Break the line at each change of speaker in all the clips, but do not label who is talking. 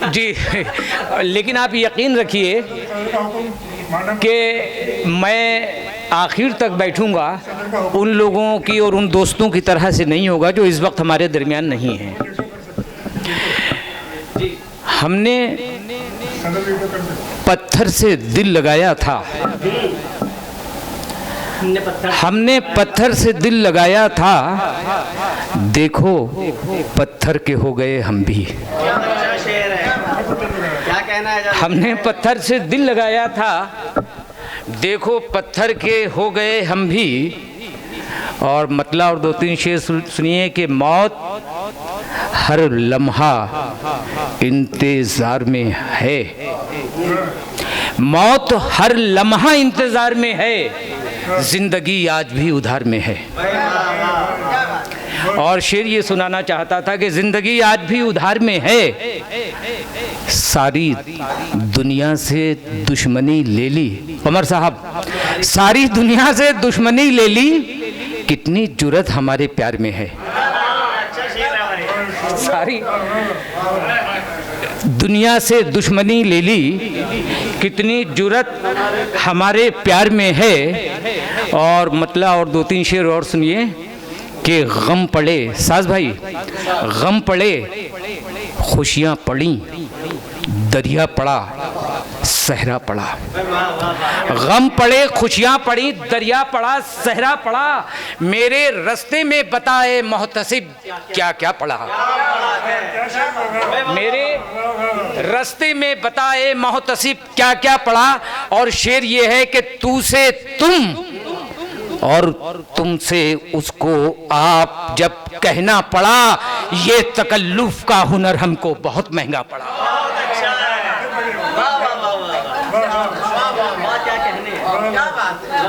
जी, लेकिन आप यकीन रखिए कि मैं आखिर तक बैठूंगा, उन लोगों की और उन दोस्तों की तरह से नहीं होगा जो इस वक्त हमारे दरमियान नहीं हैं। हमने पत्थर से दिल लगाया था, हमने पत्थर से दिल लगाया था, देखो पत्थर के हो गए हम भी।
क्या कहना है?
हमने पत्थर से दिल लगाया था, देखो पत्थर के हो गए हम भी। और मतलब और 2-3 शेर सुनिए कि मौत हर लम्हा इंतजार में है, मौत हर लम्हा इंतजार में है, जिंदगी आज भी उधार में है। और शेर ये सुनाना चाहता था कि जिंदगी आज भी उधार में है, सारी दुनिया से दुश्मनी ले ली। उमर साहब, सारी दुनिया से दुश्मनी ले ली, कितनी जुर्रत हमारे प्यार में है। सारी दुनिया से दुश्मनी ले ली, कितनी जुर्रत हमारे प्यार में है। और मतलब और 2-3 शेर और सुनिए कि गम पड़े, साज भाई, गम पड़े खुशियाँ पड़ी, दरिया पड़ा सहरा पड़ा। गम पड़े खुशियाँ पड़ी, दरिया पड़ा सहरा पड़ा, मेरे रास्ते में बताए मोहतसिब क्या क्या पड़ा। मेरे रास्ते में बताए मोहतसिब क्या क्या पड़ा। और शेर ये है कि तू से तुम और तुमसे उसको आप जब कहना पड़ा, ये तकल्लुफ का हुनर हमको बहुत महंगा पड़ा।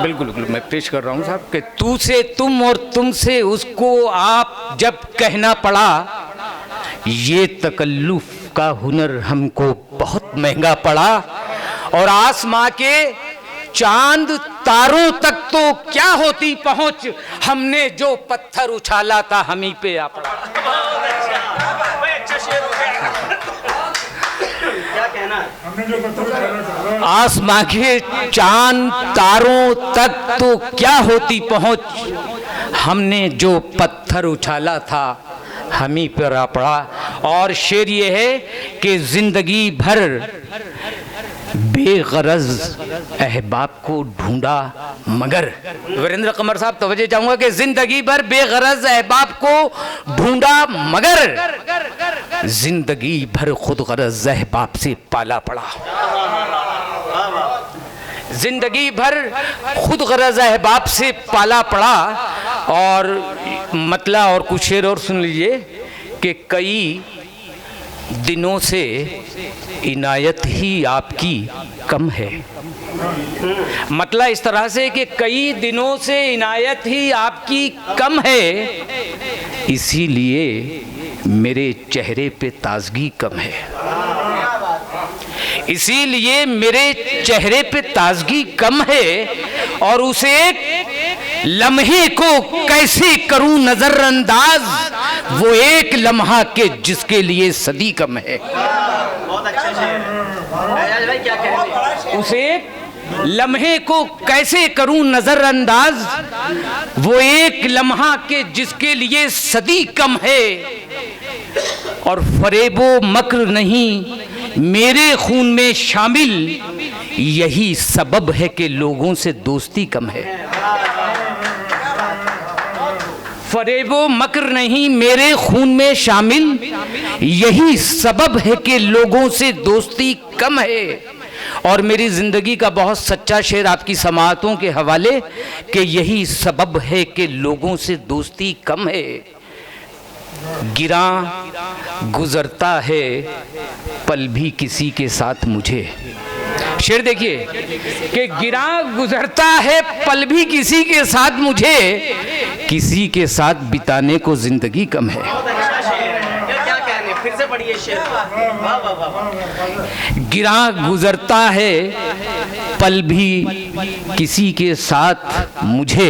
बिल्कुल बिल्कुल मैं पेश कर रहा हूँ साहब कि तू से तुम और तुमसे उसको आप जब कहना पड़ा, ये तकल्लुफ का हुनर हमको बहुत महंगा पड़ा। और आसमां के चांद तारों तक तो क्या होती पहुंच, हमने जो पत्थर उछाला था हम ही पे आ पड़ा। आसमां के चांद तारों तक तो क्या होती पहुंच, हमने जो पत्थर उछाला था हम ही पर आ पड़ा। और शेर ये है कि जिंदगी भर बेगरज अहबाब को ढूंढा मगर, वीरेंद्र कंवर साहब तवज्जो चाहूंगा कि जिंदगी भर बेगरज अहबाब को ढूंढा मगर, जिंदगी भर खुद गरज अहबाब से पाला पड़ा। जिंदगी भर खुद गरज अहबाब से पाला पड़ा। और मतलब और कुछ शेर और सुन लीजिए कि कई दिनों से इनायत ही आपकी कम है। मतलब इस तरह से कि कई दिनों से इनायत ही आपकी कम है, इसीलिए मेरे चेहरे पे ताजगी कम है, इसीलिए मेरे चेहरे पे ताजगी कम है। और उसे एक लम्हे को कैसे करूं नजरअंदाज, वो एक लम्हा के जिसके लिए सदी कम है।
बहुत अच्छा शेर भाई, क्या कह रहे हैं?
उसे लम्हे को कैसे करूं नजरअंदाज, वो एक लम्हा के जिसके लिए सदी कम है। और फरेबो मक्र नहीं मेरे खून में शामिल, यही सबब है कि लोगों से दोस्ती कम है। फरेबो मक्र नहीं मेरे खून में शामिल, यही सबब है कि लोगों से दोस्ती कम है। और मेरी जिंदगी का बहुत सच्चा शेर आपकी समाअतों के हवाले कि यही सबब है कि लोगों से दोस्ती कम है। गिरा गुजरता है पल भी किसी के साथ मुझे, शेर देखिए कि गिरा गुजरता है पल भी किसी के साथ मुझे, किसी के साथ बिताने को जिंदगी कम है।
क्या कहने, फिर से पढ़िए शेर। वाह वाह वाह।
गिरा गुजरता है पल भी किसी के साथ मुझे,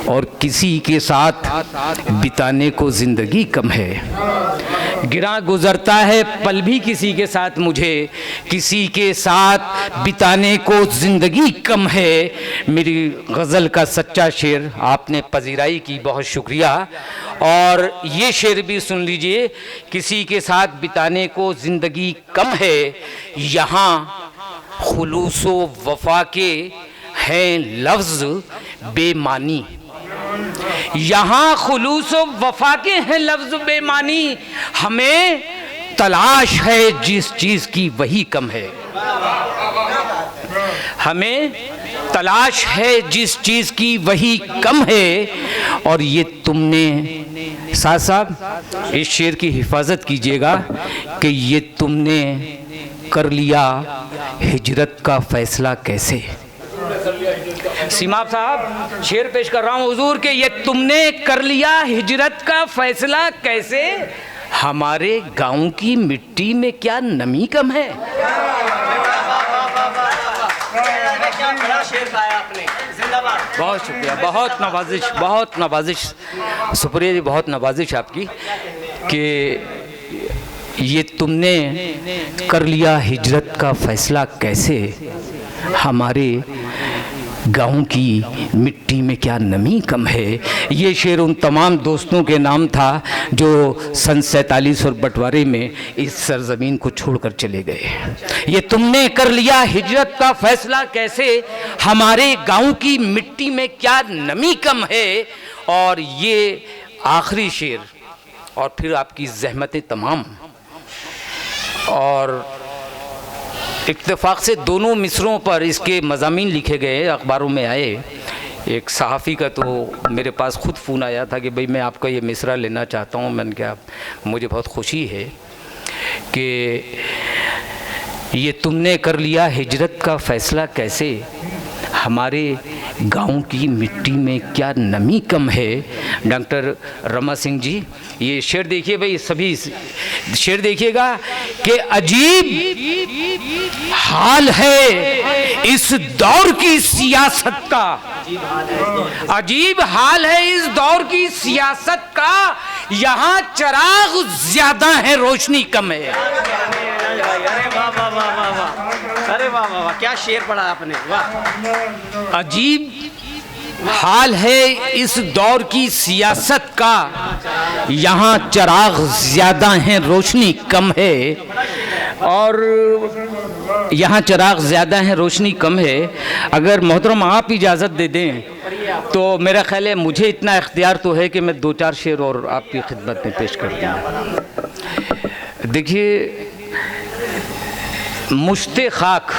और किसी के साथ बिताने को जिंदगी कम है। गिरा गुजरता है पल भी किसी के साथ, मुझे किसी के साथ बिताने को ज़िंदगी कम है। मेरी गज़ल का सच्चा शेर आपने पजीराई की, बहुत शुक्रिया। और ये शेर भी सुन लीजिए, किसी के साथ बिताने को ज़िंदगी कम है, यहाँ खुलूसो वफा के हैं लफ्ज़ बेमानी। यहाँ खुलूस वफा के हैं लफ्ज़ बेमानी, हमें तलाश है जिस चीज़ की वही कम है। हमें तलाश है जिस चीज़ की वही कम है। और ये तुमने साथ साहब इस शेर की हिफाजत कीजिएगा कि ये तुमने कर लिया हिजरत का फैसला कैसे। सीमा साहब शेर पेश कर रहा हूँ हुजूर के, ये तुमने कर लिया हिजरत का फैसला कैसे, हमारे गांव की मिट्टी में क्या नमी कम है।
क्या बड़ा शेर गाया आपने, जिंदाबाद।
बहुत शुक्रिया, बहुत नवाजिश शुक्रिया जी, बहुत नवाजिश आपकी कि ये तुमने कर लिया हिजरत का फैसला कैसे, हमारे गाँव की मिट्टी में क्या नमी कम है। ये शेर उन तमाम दोस्तों के नाम था जो सन 47 और बंटवारे में इस सरजमीन को छोड़कर चले गए। ये तुमने कर लिया हिजरत का फैसला कैसे, हमारे गाँव की मिट्टी में क्या नमी कम है। और ये आखिरी शेर और फिर आपकी ज़हमतें तमाम। और इत्तेफाक से दोनों मिसरों पर इसके मज़ामीन लिखे गए, अखबारों में आए। एक सहाफ़ी का तो मेरे पास ख़ुद फ़ोन आया था कि भाई मैं आपका ये मिसरा लेना चाहता हूँ। मैंने कहा मुझे बहुत खुशी है कि ये तुमने कर लिया हिजरत का फ़ैसला कैसे, हमारे गाँव की मिट्टी में क्या नमी कम है। डॉक्टर रमा सिंह जी ये शेर देखिए भाई, सभी शेर देखिएगा कि अजीब हाल है इस दौर की सियासत का, अजीब हाल है इस दौर की सियासत का, यहाँ चिराग ज्यादा है रोशनी कम है।
अरे वाह वाह वाह वाह वाह, अरे वाह वाह वाह, क्या शेर पढ़ा आपने, वाह।
अजीब हाल है इस दौर की सियासत का, यहाँ चिराग ज्यादा हैं रोशनी कम है। और यहाँ चिराग ज़्यादा हैं रोशनी कम है। अगर मोहतरम आप इजाज़त दे दें तो मेरा ख्याल है मुझे इतना इख्तियार तो है कि मैं 2-4 शेर और आपकी खिदमत में पेश कर दूँ। देखिए मुश्ते खाक,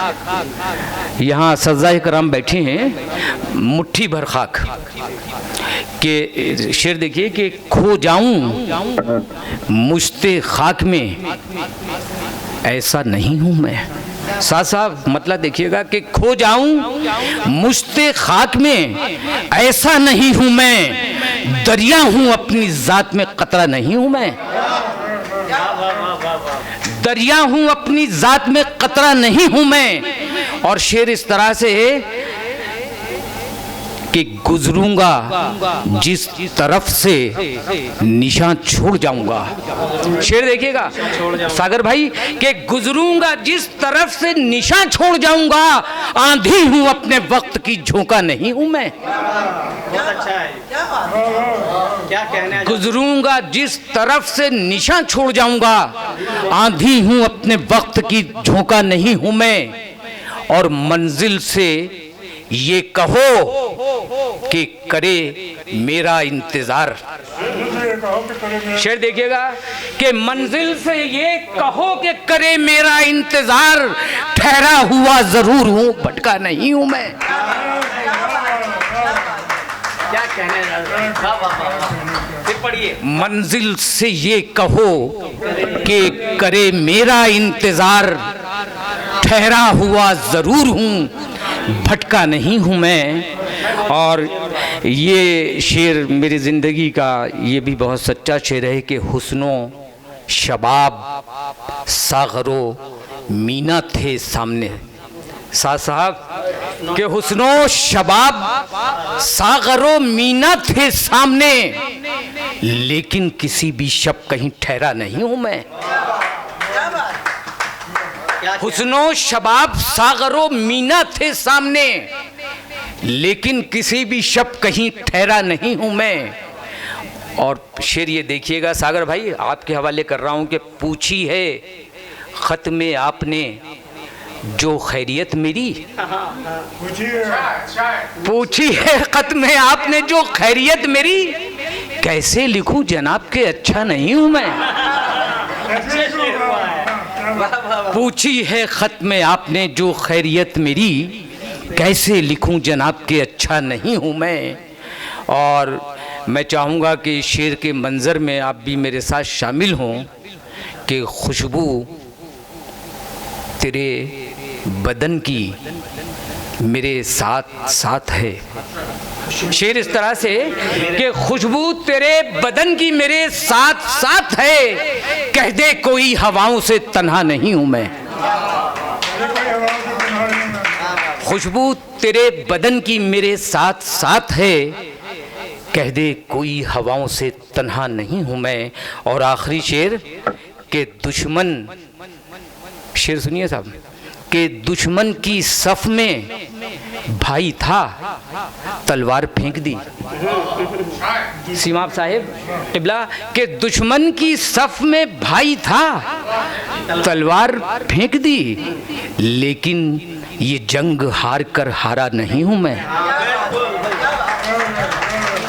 यहाँ सज़ाए कराम बैठे हैं, मुट्ठी भर खाक के शेर देखिए कि खो जाऊं मुश्ते खाक में ऐसा नहीं हूँ मैं। साथ साथ मतलब देखिएगा कि खो जाऊं मुश्ते खाक में ऐसा नहीं हूँ मैं, दरिया हूँ अपनी ज़ात में कतरा नहीं हूँ मैं, दरिया हूँ अपनी ज़ात में कतरा नहीं हूँ मैं। और शेर इस तरह से है कि गुजरूंगा जिस तरफ से निशान छोड़ जाऊंगा। शेर देखिएगा सागर भाई कि गुजरूंगा जिस तरफ से निशान छोड़ जाऊंगा, आंधी हूं अपने वक्त की झोंका नहीं हूं मैं।
बहुत अच्छा है, क्या कहना है।
गुजरूंगा जिस तरफ से निशान छोड़ जाऊंगा, आंधी हूं अपने वक्त की झोंका नहीं हूं मैं। और मंजिल से ये कहो कि करे मेरा इंतजार। शेर देखिएगा कि मंजिल से ये कहो कि करे मेरा इंतजार, ठहरा हुआ जरूर हूं भटका नहीं हूं मैं।
क्या कहने फिर पढ़िए।
मंजिल से ये कहो कि करे मेरा इंतजार, ठहरा हुआ जरूर हूं भटका नहीं हूँ मैं। और ये शेर मेरी ज़िंदगी का ये भी बहुत सच्चा शेर है कि हुस्नो शबाब सागरो मीना थे सामने। साहब कि हुस्नो शबाब सागरो मीना थे सामने, लेकिन किसी भी शब कहीं ठहरा नहीं हूं मैं। हुस्नो शबाब सागरो मीना थे सामने, लेकिन किसी भी शब कहीं ठहरा नहीं हूं मैं। और शेर ये देखिएगा सागर भाई, आपके हवाले कर रहा हूं कि पूछी है खत में आपने जो खैरियत मेरी, पूछी है खत में आपने जो खैरियत मेरी, कैसे लिखूं जनाब के अच्छा नहीं हूं मैं। पूछी है खत में आपने जो खैरियत मेरी, कैसे लिखूं जनाब के अच्छा नहीं हूं मैं। और मैं चाहूँगा कि शेर के मंज़र में आप भी मेरे साथ शामिल हों कि खुशबू तेरे बदन की मेरे साथ साथ है। शेर इस तरह से कि खुशबू तेरे बदन की मेरे साथ साथ है, कह दे कोई हवाओं से तन्हा नहीं हूँ मैं। खुशबू तेरे बदन की मेरे साथ साथ है, कह दे कोई हवाओं से तन्हा नहीं हूँ मैं। और आखिरी शेर के दुश्मन, शेर सुनिए साहब, के दुश्मन की सफ में भाई था, तलवार फेंक दी। सीमाब साहिब टिबला के दुश्मन की सफ में भाई था, तलवार फेंक दी, लेकिन ये जंग हार कर हारा नहीं हूं मैं।